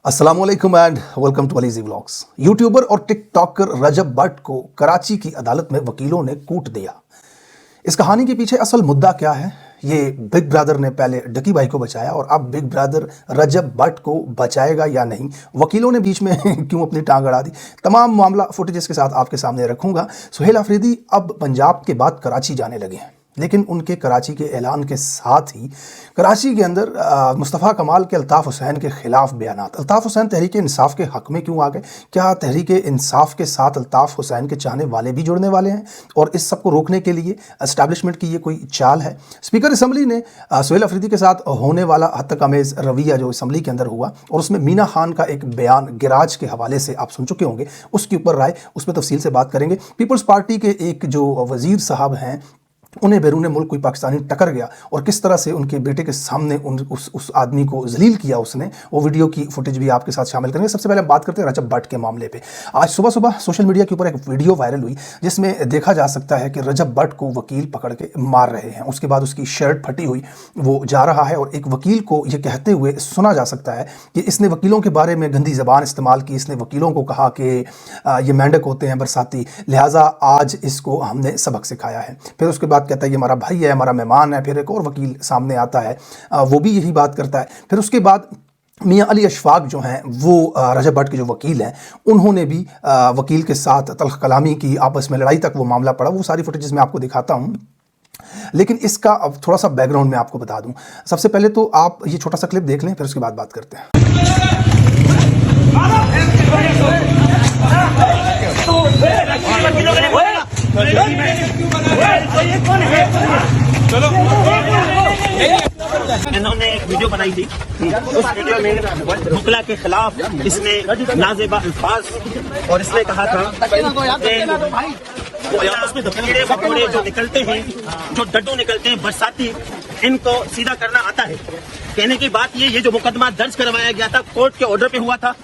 अस्सलामुअलैकुम and welcome to Alizey vlogs. YouTuber और TikToker Rajab Bhatt को कराची की अदालत में वकीलों ने कूट दिया। इस कहानी के पीछे असल मुद्दा क्या है? ये बिग ब्रदर ने पहले डकी भाई को बचाया और अब बिग ब्रदर रजब भट्ट को बचाएगा या नहीं? वकीलों ने बीच में क्यों अपनी टांग अड़ा दी? तमाम मामला फुटेजेस के साथ आपके सामने रखूंगा। सुहेल अफरीदी अब पंजाब के बाद कराची जाने लगे हैं, लेकिन उनके कराची के ऐलान के साथ ही कराची के अंदर मुस्तफ़ा कमाल के अल्ताफ़ हुसैन के ख़िलाफ़ बयानात। अल्ताफ़ हुसैन तहरीक इंसाफ के हक़ में क्यों आ गए? क्या तहरीक इंसाफ के साथ अल्ताफ़ हुसैन के चाहने वाले भी जुड़ने वाले हैं? और इस सब को रोकने के लिए एस्टैब्लिशमेंट की ये कोई चाल है? स्पीकर असम्बली ने सुहेल अफरीदी के साथ होने वाला हत्तकमेज़ रवैया जो असम्बली के अंदर हुआ और उसमें मीना खान का एक बयान गिराज के हवाले से आप सुन चुके होंगे, उसके ऊपर राय, उस पर तफसील से बात करेंगे। पीपल्स पार्टी के एक जो वज़ीर साहब हैं, उन्हें बैरून मुल्क कोई पाकिस्तानी टकर गया और किस तरह से उनके बेटे के सामने उस आदमी को जलील किया उसने, वो वीडियो की फुटेज भी आपके साथ शामिल करेंगे। सबसे पहले बात करते हैं रजब भट्ट के मामले पे। आज सुबह सुबह सोशल मीडिया के ऊपर एक वीडियो वायरल हुई जिसमें देखा जा सकता है कि रजब भट्ट को वकील पकड़ के मार रहे हैं। उसके बाद उसकी शर्ट फटी हुई वो जा रहा है और एक वकील को ये कहते हुए सुना जा सकता है कि इसने वकीलों के बारे में गंदी ज़बान इस्तेमाल की। इसने वकीलों को कहा कि ये मेंढक होते हैं बरसाती, लिहाजा आज इसको हमने सबक सिखाया है। फिर उसके बाद कहता है ये हमारा भाई है, हमारा मेहमान है। फिर एक और वकील सामने आता है, वो भी यही बात करता है। फिर उसके बाद मियां अली अशफाक जो हैं वो रजब भट्ट के जो वकील हैं, उन्होंने भी वकील के साथ तल्ख कलामी की, आपस में लड़ाई तक वो मामला पड़ा। वो सारी फुटेजेस मैं आपको दिखाता हूँ, लेकिन इसका अब थोड़ा सा बैकग्राउंड मैं आपको बता दूं। सबसे पहले तो आप ये छोटा सा क्लिप देख लें, फिर उसके बाद बात करते हैं। इन्होंने एक वीडियो बनाई थी, उस वीडियो में मुकला के खिलाफ इसने नाज़ेबा अल्फाज और इसने कहा था उसमें कीड़े मकोड़े जो निकलते हैं, जो डड्डू निकलते हैं बरसाती, इनको सीधा करना आता है। कहने की बात ये जो मुकदमा दर्ज करवाया गया था कोर्ट के ऑर्डर पे हुआ था,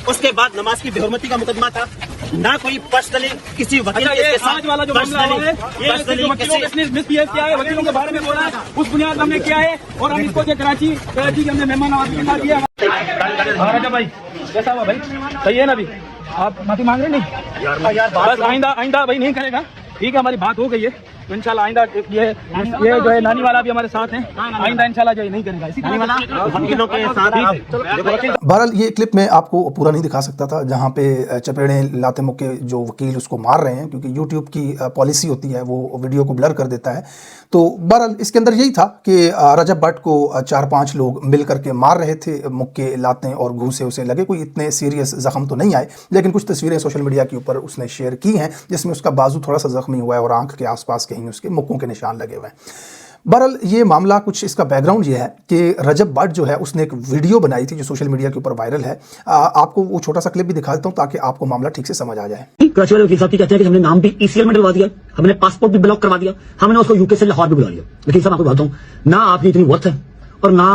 उसके बाद नमाज की बेहुरमती का मुकदमा था, ना कोई पर्सनली किसी वकील के साथ वाला जो मामला है ये वकीलों ने मिसबिहेव किया है, वकीलों के बारे में बोला है, उस बुनियाद पर हमने किया है और हम इसको कराची के हमने मेहमान नवाजी के साथ किया। राजा भाई कैसा हुआ भाई? सही है ना? अभी आप माफी मांग रहे नहीं यार, बस आइंदा भाई नहीं करेगा। ठीक है, हमारी बात हो गई है तो इंशाल्लाह आइंदा ये जो है नानी वाला भी हमारे साथ हैं, आइंदा इंशाल्लाह जो नहीं करेगा नानी वाला वकीलों के साथ। बहरहाल ये क्लिप मैं आपको पूरा नहीं दिखा सकता था, जहाँ पे चपेड़े लाते मुक्के जो वकील उसको मार रहे हैं, क्योंकि यूट्यूब की पॉलिसी होती है वो वीडियो को ब्लर कर देता है। तो बहरहाल इसके अंदर यही था कि रजब भट्ट को 4-5 लोग मिल करके मार रहे थे, मुक्के लाते और घूसे उसे लगे। कोई इतने सीरियस जख्म तो नहीं आए, लेकिन कुछ तस्वीरें सोशल मीडिया के ऊपर उसने शेयर की हैं जिसमें उसका बाजू थोड़ा सा जख्मी हुआ है और आंख के आसपास कहीं उसके मुक्कों के निशान लगे हुए हैं। बहरहाल ये मामला कुछ, इसका बैकग्राउंड ये है कि रजब भट्ट जो है उसने एक वीडियो बनाई थी जो सोशल मीडिया के ऊपर वायरल है। आपको वो छोटा सा क्लिप भी दिखा देता हूँ ताकि आपको मामला ठीक से समझ आ जाए। कराची वाले वकील साहब कहते हैं कि हमने नाम भी ईसीएल में डलवा दिया, हमने पासपोर्ट भी ब्लॉक करवा दिया, हमने उसको यूके से लाहौर भी बुला लिया। वकील साहब आपको बताता हूँ, ना आपकी इतनी वर्थ है और ना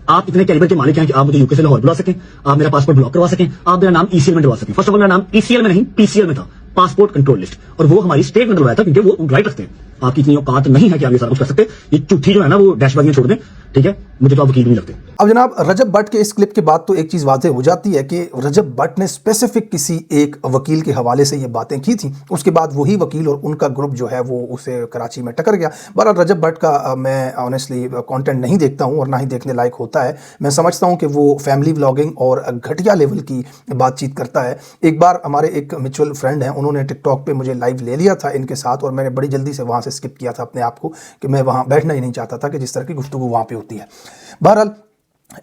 आप इतने कैलिबर के मालिक हैं कि आप मुझे यूके से लाहौर बुला सकें, आप मेरा पासपोर्ट ब्लॉक करवा सकें, आप मेरा नाम ईसीएल में डलवा सकें। फर्स्ट ऑफ ऑल मेरा नाम ईसीएल में नहीं पीसीएल में था, पासपोर्ट कंट्रोल लिस्ट, और वो हमारी स्टेट में डलवाया था क्योंकि वो राइट रखते हैं। आपकी इतनी औकात नहीं है कि आप ये सारा कुछ कर सकते। ये चुट्ठी जो है ना वो डैशबाजियां छोड़ दें, ठीक है? मुझे तो आप वकील नहीं लगते। अब जनाब रजब भट्ट के इस क्लिप के बाद तो एक चीज़ वाज़ेह हो जाती है कि रजब भट्ट ने स्पेसिफिक किसी एक वकील के हवाले से ये बातें की थी। उसके बाद वही वकील और उनका ग्रुप जो है वो उसे कराची में टकर गया। बहरहाल रजब भट्ट का मैं ऑनेस्टली कंटेंट नहीं देखता हूँ और ना ही देखने लायक होता है। मैं समझता हूँ कि वो फैमिली व्लॉगिंग और घटिया लेवल की बातचीत करता है। एक बार हमारे एक म्यूचुअल फ्रेंड हैं, उन्होंने टिकटॉक पर मुझे लाइव ले लिया था इनके साथ और मैंने बड़ी जल्दी से वहाँ से स्किप किया था अपने आप को कि मैं वहाँ बैठना ही नहीं चाहता था कि जिस तरह की गुफ्तगू वहाँ पे होती है। बहरहाल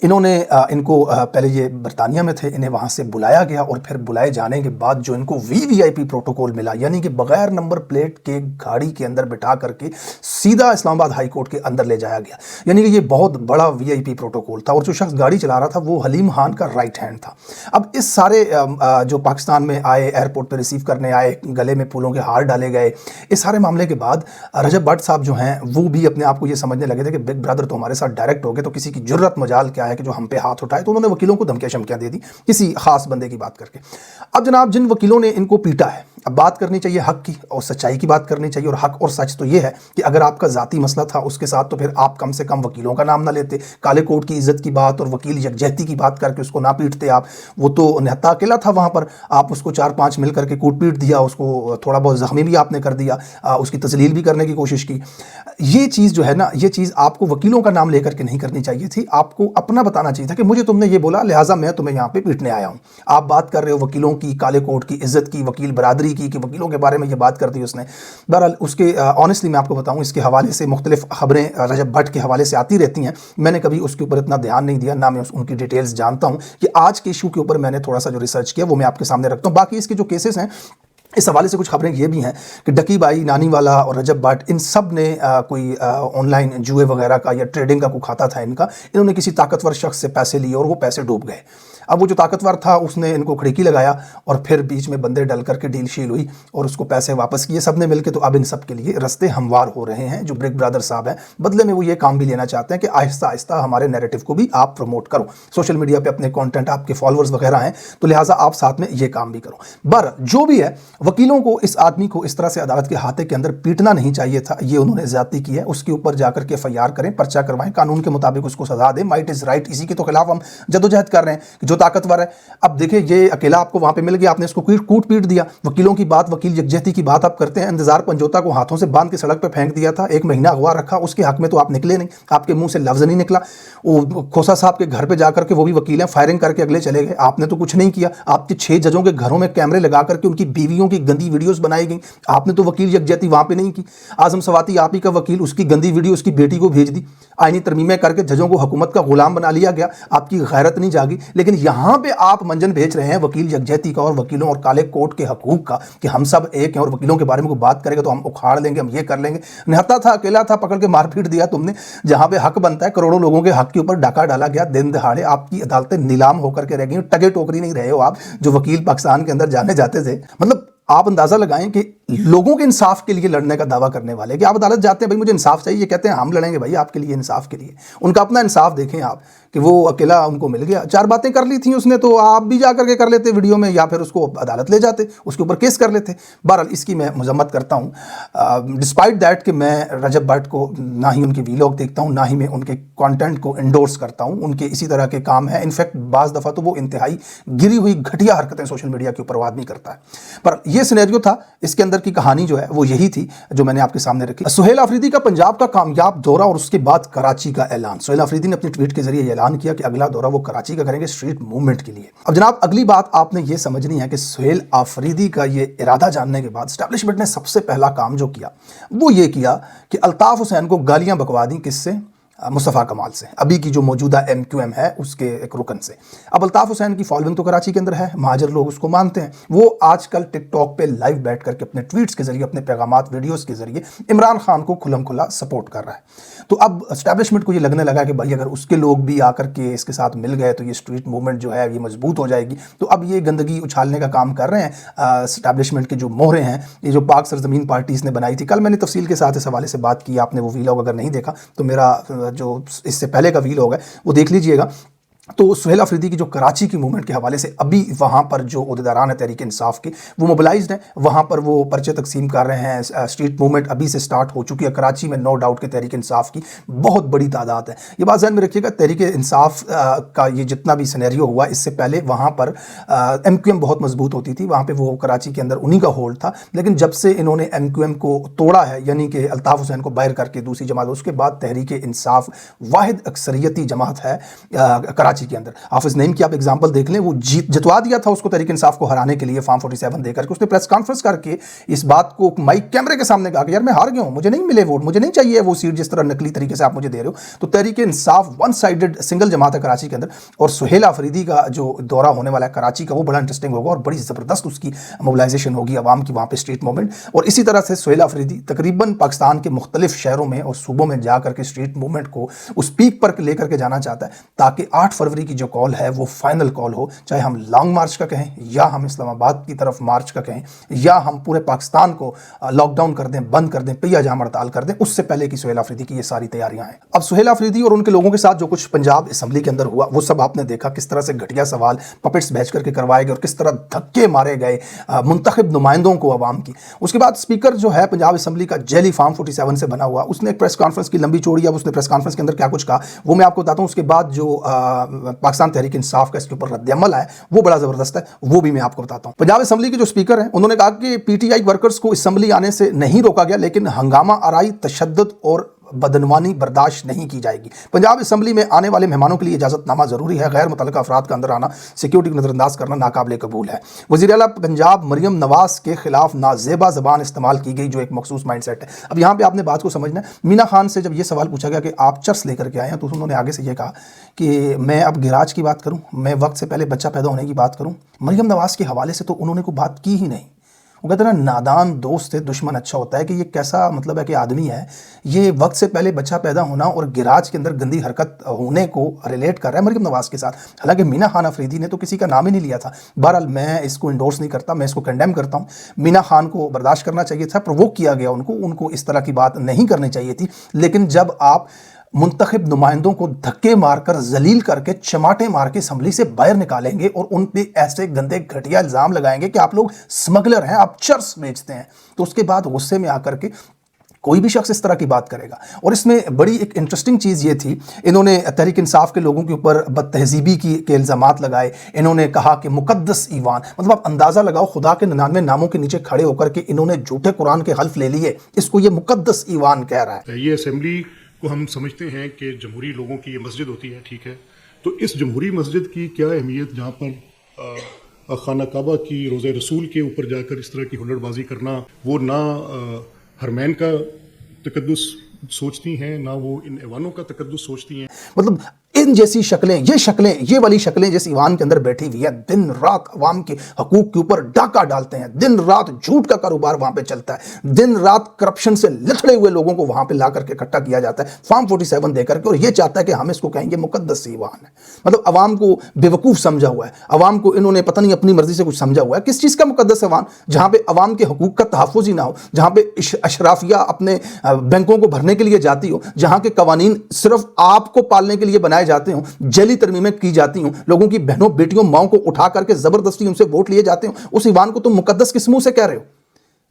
इन्होंने इनको पहले ये बरतानिया में थे, इन्हें वहाँ से बुलाया गया और फिर बुलाए जाने के बाद जो इनको वीवीआईपी प्रोटोकॉल मिला, यानी कि बगैर नंबर प्लेट के गाड़ी के अंदर बिठा करके सीधा इस्लामाबाद हाई कोर्ट के अंदर ले जाया गया। यानी कि ये बहुत बड़ा वीआईपी प्रोटोकॉल था और जो शख्स गाड़ी चला रहा था वो हलीम खान का राइट हैंड था। अब इस सारे जो पाकिस्तान में आए, एयरपोर्ट पर रिसीव करने आए, गले में फूलों के हार डाले गए, इस सारे मामले के बाद रजब भट्ट साहब जो हैं वो भी अपने आप को ये समझने लगे थे कि बिग ब्रदर तो हमारे साथ डायरेक्ट हो गए, तो किसी की जुर्रत मजाल क्या है कि जो हम पे हाथ उठाए, तो उन्होंने वकीलों को धमकियां शमकियां दे दी किसी खास बंदे की बात करके। अब जनाब, जिन वकीलों ने इनको पीटा है, अब बात करनी चाहिए हक की और सच्चाई की बात करनी चाहिए। और हक और सच तो ये है कि अगर आपका जाती मसला था उसके साथ, तो फिर आप कम से कम वकीलों का नाम ना लेते, काले कोट की इज्जत की बात और वकील यकजहती की बात करके उसको ना पीटते आप। वो तो निहत्था अकेला था वहां पर, आप उसको 4-5 मिल करके कूट पीट दिया, उसको थोड़ा बहुत जख्मी भी आपने कर दिया, उसकी तजलील भी करने की कोशिश की। ये चीज़ जो है ना, ये चीज़ आपको वकीलों का नाम लेकर के नहीं करनी चाहिए थी। आपको अपना बताना चाहिए था कि मुझे तुमने ये बोला, लिहाजा मैं तुम्हें यहाँ पे पीटने आया हूँ। आप बात कर रहे हो वकीलों की, काले कोट की इज्जत की, वकील बरादरी की, कि वकीलों के बारे में ये बात कर दी उसने। बहरहाल उसके ऑनेस्टली मैं आपको बताऊँ, इसके हवाले से मुख्तलिफ खबरें रजब भट्ट के हवाले से आती रहती हैं। मैंने कभी उसके ऊपर इतना ध्यान नहीं दिया, ना मैं उनकी डिटेल्स जानता हूँ। कि आज के इशू के ऊपर मैंने थोड़ा सा जो रिसर्च किया वो मैं आपके सामने रखता हूँ। बाकी इसके जो केसेस हैं, इस हवाले से कुछ खबरें ये भी हैं कि डकीबाई, नानीवाला और रजब भट्ट, इन सब ने कोई ऑनलाइन जुए वगैरह का या ट्रेडिंग का कोई खाता था इनका, इन्होंने किसी ताकतवर शख्स से पैसे लिए और वो पैसे डूब गए। अब वो जो ताकतवर था उसने इनको खिड़की लगाया और फिर बीच में बंदे डल करके डील शील हुई और उसको पैसे वापस किए सब ने मिलकर। तो अब इन सब के लिए रस्ते हमवार हो रहे हैं। जो ब्रिग ब्रदर साहब हैं, बदले में वो ये काम भी लेना चाहते हैं कि आहिस्ता आहिस्ता हमारे नैरेटिव को भी आप प्रमोट करो, सोशल मीडिया पे अपने कंटेंट, आपके फॉलोअर्स वगैरह हैं, तो लिहाजा आप साथ में ये काम भी करो। बर जो भी है, वकीलों को, इस आदमी को इस तरह से अदालत के हाथे के अंदर पीटना नहीं चाहिए था। ये उन्होंने ज्यादती की है, उसके ऊपर जाकर के FIR करें, पर्चा करवाएं, कानून के मुताबिक उसको सजा दें। माइट इज राइट, इसी के तो खिलाफ हम जदोजहद कर रहे हैं कि जो ताकतवर है। अब देखिए, ये अकेला आपको वहां पे मिल गया, आपने इसको कूट पीट दिया। वकीलों की बात, वकील यकजहती की बात आप करते हैं। इंतजार पंजोता को हाथों से बांध के सड़क पे फेंक दिया था, 1 महीना अगवा रखा, उसके हक में तो आप निकले नहीं, आपके मुंह से लफ्ज नहीं निकला। वो खोसा साहब के घर पे जाकर के, वो भी वकील हैं, फायरिंग करके अगले चले गए, आपने तो कुछ नहीं किया। आपके 6 जजों के घरों में कैमरे लगा करके उनकी बीवियों की गंदी वीडियोस बनाई गई, आपने तो वकील यकजहती वहां पे नहीं की। आजम सवाती आप ही का वकील, उसकी गंदी वीडियो उसकी बेटी को भेज दी, आईनी तरमीमें करके जजों को हुकूमत का गुलाम बना लिया गया, आपकी गैरत नहीं जागी। लेकिन यहां पे आप मंजन भेज रहे हैं वकील यकजहती का और वकीलों और काले कोट के हकूक का, कि हम सब एक हैं और वकीलों के बारे में कोई बात करेगा तो हम उखाड़ लेंगे, हम ये कर लेंगे। निहत्था था, अकेला था, पकड़ के मारपीट दिया तुमने। जहां पे हक बनता है, करोड़ों लोगों के हक के ऊपर डाका डाला गया, दिन दहाड़े आपकी अदालतें नीलाम होकर के रह गई। टगे टोकरी नहीं रहे हो आप, जो वकील पाकिस्तान के अंदर जाने जाते थे। मतलब आप अंदाजा लगाएं कि लोगों के इंसाफ के लिए लड़ने का दावा करने वाले, कि आप अदालत जाते हैं भाई मुझे इंसाफ चाहिए, ये कहते हैं हम लड़ेंगे भाई आपके लिए, इंसाफ के लिए। उनका अपना इंसाफ देखें आप, कि वो अकेला उनको मिल गया, 4 बातें कर ली थी उसने, तो आप भी जा करके कर लेते वीडियो में, या फिर उसको अदालत ले जाते, उसके ऊपर केस कर लेते। बहरहाल इसकी मैं मजम्मत करता हूँ, डिस्पाइट दैट कि मैं रजब भट्ट को ना ही उनकी वीलॉग देखता हूँ, ना ही मैं उनके कंटेंट को इंडोर्स करता हूँ। उनके इसी तरह के काम है, इनफैक्ट बाज़ दफ़ा तो वो इंतहाई गिरी हुई घटिया हरकतें सोशल मीडिया के ऊपर वो आदमी करता है। पर यह सिनेरियो था, इसके अंदर की कहानी जो है वो यही थी जो मैंने आपके सामने रखी। सुहेल आफरीदी का पंजाब का कामयाब दौरा और उसके बाद कराची का ऐलान। सुहेल आफरीदी ने अपने ट्वीट के जरिए ऐलान किया कि अगला दौरा वो कराची का करेंगे स्ट्रीट मूवमेंट के लिए। अब जनाब, अगली बात आपने ये समझनी है कि सुहेल आफरीदी का ये इरादा जानने के बाद स्टैब्लिशमेंट ने सबसे पहला काम जो किया वो ये किया कि अल्ताफ हुसैन को गालियां बकवा दी। किससे? मुस्तफ़ा कमाल से, अभी की जो मौजूदा MQM है उसके एक रुकन से। अब अल्ताफ हुसैन की फॉलोइंग तो कराची के अंदर है, महाजर लोग उसको मानते हैं। वो आजकल टिकटॉक पे लाइव बैठ करके अपने ट्वीट्स के जरिए, अपने पैगामात, वीडियोस के जरिए इमरान खान को खुलम खुला सपोर्ट कर रहा है। तो अब एस्टैब्लिशमेंट को ये लगने लगा कि भाई अगर उसके लोग भी आकर के इसके साथ मिल गए तो ये स्ट्रीट मूवमेंट जो है ये मजबूत हो जाएगी। तो अब ये गंदगी उछालने का काम कर रहे हैं एस्टैब्लिशमेंट के जो मोहरे हैं, ये जो पाक सरजमीन पार्टीज ने बनाई थी। कल मैंने तफसील के साथ इस हवाले से बात की, आपने वो वीलॉग अगर नहीं देखा तो मेरा जो इससे पहले का वीलॉग है वो देख लीजिएगा। तो सुहेल आफरीदी की जो कराची की मूवमेंट के हवाले से अभी वहाँ पर जो उहदेदारान है तहरीक इंसाफ के, वो मोबिलाइज्ड हैं, वहाँ पर वो पर्चे तकसीम कर रहे हैं। स्ट्रीट मूवमेंट अभी से स्टार्ट हो चुकी है कराची में, नो डाउट कि तहरीक इंसाफ की बहुत बड़ी तादाद है। ये बात ध्यान में रखिएगा, तहरीक इंसाफ का ये जितना भी सिनेरियो हुआ, इससे पहले वहाँ पर MQM बहुत मजबूत होती थी, वहाँ पर वो कराची के अंदर उन्हीं का होल्ड था। लेकिन जब से इन्होंने MQM को तोड़ा है, यानी कि अल्ताफ हुसैन को बाहर करके दूसरी जमात, उसके बाद तहरीक इंसाफ वाहिद अक्सरियती जमात है कराची के अंदर। हाफिज नईम की आप एग्जांपल देख लें, वो जितवा दिया था उसको तहरीक इंसाफ को हराने के लिए फॉर्म 47 देकर के। उसने प्रेस कॉन्फ्रेंस करके इस बात को माइक कैमरे के सामने कहा कि यार मैं हार गया हूं, मुझे नहीं मिले वोट, मुझे नहीं चाहिए वो सीट जिस तरह नकली तरीके से आप मुझे दे रहे हो। तो Tehreek Insaf one sided single जमात है कराची के अंदर। और सुहेल आफरीदी का जो दौरा होने वाला है कराची का, वो बड़ा इंटरेस्टिंग होगा और बड़ी ज़बरदस्त उसकी मोबिलाइजेशन होगी अवाम की वहाँ पर स्ट्रीट मूवमेंट। और इसी तरह से सुहेल आफरीदी तकरीबन पाकिस्तान के मुख्तलिफ शहरों में और सूबों में जा करके स्ट्रीट मूवमेंट को उस पीक पर लेकर के जाना चाहता है, ताकि 8 फरवरी फरवरी की जो कॉल है वो फाइनल कॉल हो, चाहे हम लॉन्ग मार्च का कहें या हम इस्लामाबाद की तरफ मार्च का कहें या हम पूरे पाकिस्तान को लॉकडाउन कर दें, बंद कर दें, पहिया जाम हड़ताल कर दें, उससे पहले की सुहेल आफरीदी की ये सारी तैयारियां हैं। अब सुहेल आफरीदी और उनके लोगों के साथ जो कुछ पंजाब असेंबली के अंदर हुआ वो सब आपने देखा, किस तरह से घटिया सवाल पपेट्स भेज करके करवाए गए और किस तरह धक्के मारे गए मुंतखब नुमाइंदों को अवाम की। उसके बाद स्पीकर जो है पंजाब असेंबली का जेली फार्म 47 से बना हुआ, उसने एक प्रेस कॉन्फ्रेंस की लंबी चौड़ी, अब उसने प्रेस कॉन्फ्रेंस के अंदर क्या कुछ कहा वो मैं आपको बताता हूं। उसके बाद जो पाकिस्तान तहरीक इंसाफ का इसके ऊपर रद्द-ए-अमल है वो बड़ा जबरदस्त है, वो भी मैं आपको बताता हूं। पंजाब असेंबली के जो स्पीकर हैं उन्होंने कहा कि पीटीआई वर्कर्स को असेंबली आने से नहीं रोका गया, लेकिन हंगामा आराई, तशद्दुद और बदनवानी बर्दाश्त नहीं की जाएगी। पंजाब असेंबली में आने वाले मेहमानों के लिए इजाजतनामा जरूरी है, गैर मुतल्लिका अफराद का अंदर आना, सिक्योरिटी को नजरअंदाज करना नाकाबिले कबूल है। वज़ीर आला पंजाब मरियम नवाज के खिलाफ नाजेबा जबान इस्तेमाल की गई, जो एक मखसूस माइंडसेट है। अब यहाँ पे आपने बात को समझना है। मीना खान से जब ये सवाल पूछा गया कि आप चर्स लेकर के आए हैं, तो उन्होंने आगे से ये कहा कि मैं अब गिराज की बात करूँ, मैं वक्त से पहले बच्चा पैदा होने की बात करूँ। मरियम नवाज के हवाले से तो उन्होंने कोई बात की ही नहीं। वो कहते हैं ना, नादान दोस्त से दुश्मन अच्छा होता है, कि ये कैसा मतलब है कि आदमी है, ये वक्त से पहले बच्चा पैदा होना और गिराज के अंदर गंदी हरकत होने को रिलेट कर रहा है मरियम नवाज के साथ। हालांकि मीना खान अफरीदी ने तो किसी का नाम ही नहीं लिया था। बहरहाल मैं इसको इंडोर्स नहीं करता, मैं इसको कंडेम करता हूँ। मीना खान को बर्दाश्त करना चाहिए था, प्रोवोक किया गया उनको इस तरह की बात नहीं करनी चाहिए थी। लेकिन जब आप मुंतखब नुमाइंदों को धक्के मारकर, जलील करके, चमाटे मार के असेंबली से बाहर निकालेंगे और उन पे ऐसे गंदे घटिया इल्ज़ाम लगाएंगे कि आप लोग स्मगलर हैं, आप चर्स बेचते हैं, तो उसके बाद गुस्से में आकर के कोई भी शख्स इस तरह की बात करेगा। और इसमें बड़ी एक इंटरेस्टिंग चीज़ ये थी, इन्होंने तहरीक इंसाफ के लोगों के ऊपर बदतहजीबी के इल्ज़ामात लगाए। इन्होंने कहा कि मुकद्दस ईवान, मतलब आप अंदाज़ा लगाओ, खुदा के 99 नामों के नीचे खड़े होकर के इन्होंने झूठे कुरान के हल्फ ले लिए, इसको ये मुकद्दस ईवान कह रहा है। ये असेंबली को हम समझते हैं कि जमहूरी लोगों की ये मस्जिद होती है, ठीक है। तो इस जमहूरी मस्जिद की क्या अहमियत, जहाँ पर खाना काबा की रोज़े रसूल के ऊपर जाकर इस तरह की हुल्लड़बाजी करना, वो ना हरमैन का तकद्दुस सोचती हैं, ना वो इन ऐवानों का तकद्दुस सोचती हैं। मतलब इन जैसी शक्लें, ये वाली शक्लें जिस ईवान के अंदर बैठी हुई है, दिन रात अवाम के हकूक के ऊपर डाका डालते हैं, दिन रात झूठ का कारोबार वहां पे चलता है, दिन रात करप्शन से लथड़े हुए लोगों को वहां पे ला करके इकट्ठा किया जाता है फॉर्म 47 देकर के, और ये चाहता है कि हम इसको कहेंगे मुकद्दस ईवान है। मतलब अवाम को बेवकूफ़ समझा हुआ है, अवाम को इन्होंने पता नहीं अपनी मर्जी से कुछ समझा हुआ है। किस चीज़ का मुकद्दस ईवान? जहाँ पे अवाम के हकूक का तहफ़्फ़ुज़ ही ना हो, जहाँ पे अशराफिया अपने बैंकों को भरने के लिए जाती हो, जहाँ के कवानीन सिर्फ आपको पालने के लिए बनाए जाते हो, जली तरमीमें की जाती हूं, लोगों की बहनों बेटियों माओं को उठा करके जबरदस्ती उनसे वोट लिए जाते हो, उस ईवान को तुम मुकद्दस किस मुंह से कह रहे हो?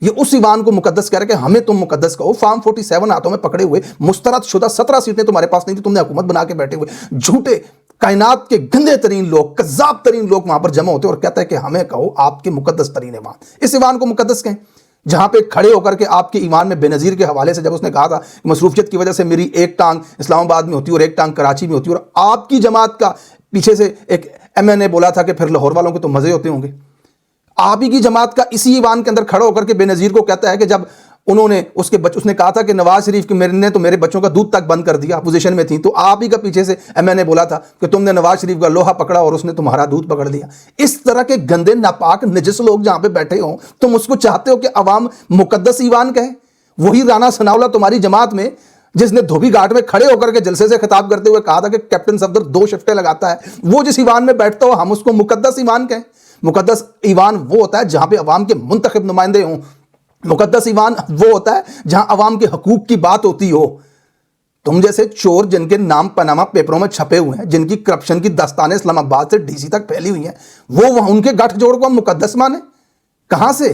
ये उस ईवान को मुकद्दस कह रहे कि हमें तुम मुकद्दस कहो। फॉर्म 47 हाथों में पकड़े हुए, मुस्तरद शुदा 17 सीटें तुम्हारे पास नहीं थी, तुमने हुकूमत बना के बैठे हुए झूठे कायनात के गंदे तरीन लोग, कज़्ज़ाब तरीन लोग वहां पर जमा होते और कहता है कि हमें कहो आपके मुकद्दस तरीन ईवान। इस ईवान को मुकद्दस कहें जहां पे खड़े होकर के आपके ईमान में बेनज़ीर के हवाले से, जब उसने कहा था मसरूफियत की वजह से मेरी एक टांग इस्लामाबाद में होती और एक टांग कराची में होती, और आपकी जमात का पीछे से एक एमएन ने बोला था कि फिर लाहौर वालों के तो मजे होते होंगे। आप ही की जमात का इसी ईवान के अंदर खड़ा होकर के बेनज़ीर को कहता है कि जब उन्होंने उसने कहा था कि नवाज शरीफ के ने तो मेरे बच्चों का दूध तक बंद कर दिया, अपोजिशन में थी, तो आप ही का पीछे से एमएन ने बोला था कि तुमने नवाज शरीफ का लोहा पकड़ा और उसने तुम्हारा दूध पकड़ लिया। इस तरह के गंदे नापाक नजस लोग जहां पे बैठे हो, तुम उसको चाहते हो कि अवाम मुकद्दस ईवान कहे? वही राना सनाउल्लाह तुम्हारी जमात में, जिसने धोबी घाट में खड़े होकर के जलसे से खिताब करते हुए कहा था कि कैप्टन सफदर 2 शिफ्टें लगाता है, वो जिस ईवान में बैठता हो हम उसको मुकद्दस ईवान कहें? मुकद्दस ईवान वो होता है जहां पे अवाम के मुंतखब नुमाइंदे हों। मुकद्दस ईवान वो होता है जहां अवाम के हकूक की बात होती हो। तुम जैसे चोर जिनके नाम पनामा पेपरों में छपे हुए हैं, जिनकी करप्शन की दास्तानें इस्लामाबाद से डीसी तक फैली हुई हैं, वो उनके गठजोड़ को हम मुकद्दस माने? कहां से,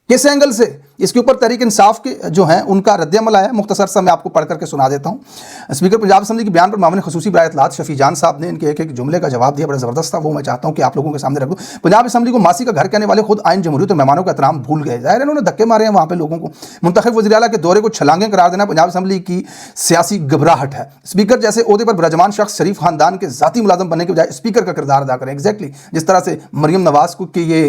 किस एंगल से? इसके ऊपर तहरीक इंसाफ के जो हैं उनका रद्द-ए-अमल आया है, मुख्तसर सा मैं आपको पढ़ करके सुना देता हूँ। स्पीकर पंजाब असेंबली के बयान पर मामले खसूसी बराए इत्तलात शफी जान साहब ने इनके एक जुमले का जवाब दिया, बड़ा ज़बरदस्त था, वो मैं चाहता हूँ कि आप लोगों के सामने रख दूँ। पंजाब असेंबली को मासी का घर कहने वाले खुद आइन जमहूरियत और मेहमानों का एहतराम भूल गए। ज़ाहिर है इन्होंने धक्के मारे हैं वहाँ पे लोगों को। मुंतखब वज़ीर आला के दौरे को छलांगें करार देना पंजाब असेंबली की सियासी घबराहट है। स्पीकर जैसे ओहदे पर विराजमान शख्स शरीफ खानदान के ज़ाती मुलाजम बनने के बजाय स्पीकर का किरदार अदा करें। एग्जैक्टली जिस तरह से मरियम नवाज को कि ये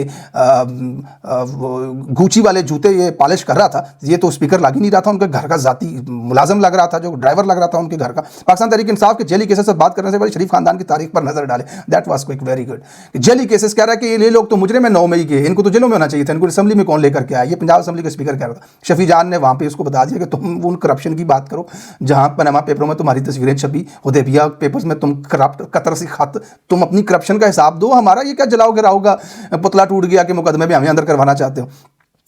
गूची वाले जूते ये पॉलिश कर रहा था, ये तो स्पीकर लग ही नहीं रहा था, उनके घर का जाती मुलाजम लग रहा था, जो ड्राइवर लग रहा था उनके घर का। पाकिस्तान तहरीक इंसाफ के जेली केसेस से बात करने से पहले शरीफ खानदान की तारीख पर नजर डालें। That was quick, very good. Jelly cases कह रहा है कि ये लोग तो मुजरिम है 9 मई के, इनको तो जेलों में होना चाहिए था, इनको असेंबली में कौन लेकर के आया? ये पंजाब असेंबली का स्पीकर कह रहा था। शफी जान ने वहाँ पे उसको बता दिया कि तुम उन करप्शन की बात करो जहाँ पनामा पेपरों में तुम्हारी तस्वीरें छपी, हुदैबिया पेपर्स में तुम करप्ट कतर से खत, तुम अपनी करप्शन का हिसाब दो, हमारा ये क्या जलाओ गिराओगा पुतला टूट गया के मुकदमे में हमें अंदर करवाना चाहते हो।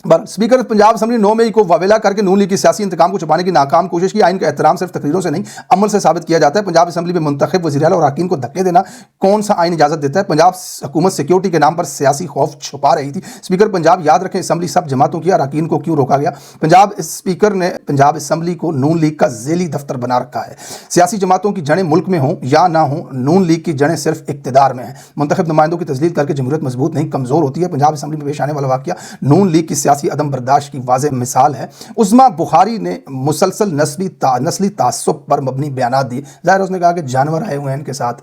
स्पीकर पंजाब असेंबली 9 मई को वावेला करके नून लीग की सियासी इंतकाम को छुपाने की नाकाम कोशिश की। आइन का एहतराम सिर्फ तकरीरों से नहीं अमल से साबित किया जाता है। पंजाब असेंबली में मुंतखब वज़ीर आला और अरकान को धक्के देना कौन सा आइन इजाजत देता है? पंजाब हुकूमत सिक्योरिटी के नाम पर सियासी खौफ छुपा रही थी। स्पीकर पंजाब याद रखें, असेंबली सब जमातों की, अरकान को क्यों रोका गया? पंजाब स्पीकर ने पंजाब असेंबली को नून लीग का ज़ेली दफ्तर बना रखा है। सियासी जमातों की जड़ें मुल्क में हों या ना हों, नून लीग की जड़ें सिर्फ इक़्तिदार में हैं। मुंतखब नुमाइंदों की तस्लील करके जमहूरियत मजबूत नहीं कमज़ोर होती है। पंजाब असेंबली में पेश आने वाला वाक़या नून लीग की सियासी अदम बर्दाश्त की वाज़ेह मिसाल है। उस्मा बुखारी ने मुसलसल नस्ली तासुब पर मबनी बयानात दी। ज़ाहिर उसने कहा कि जानवर आए हुए हैं इनके साथ,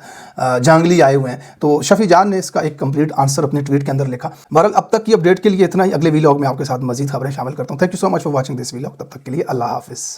जंगली आए हुए हैं। तो शफी जान ने इसका एक कंप्लीट आंसर अपने ट्वीट के अंदर लिखा। बहरहाल अब तक की अपडेट के लिए इतना ही। अगले वीलॉग में आपके साथ मजीद खबरें शामिल करता हूँ। Thank you so much for watching this vlog. तब तक के लिए अल्लाह हाफिज़।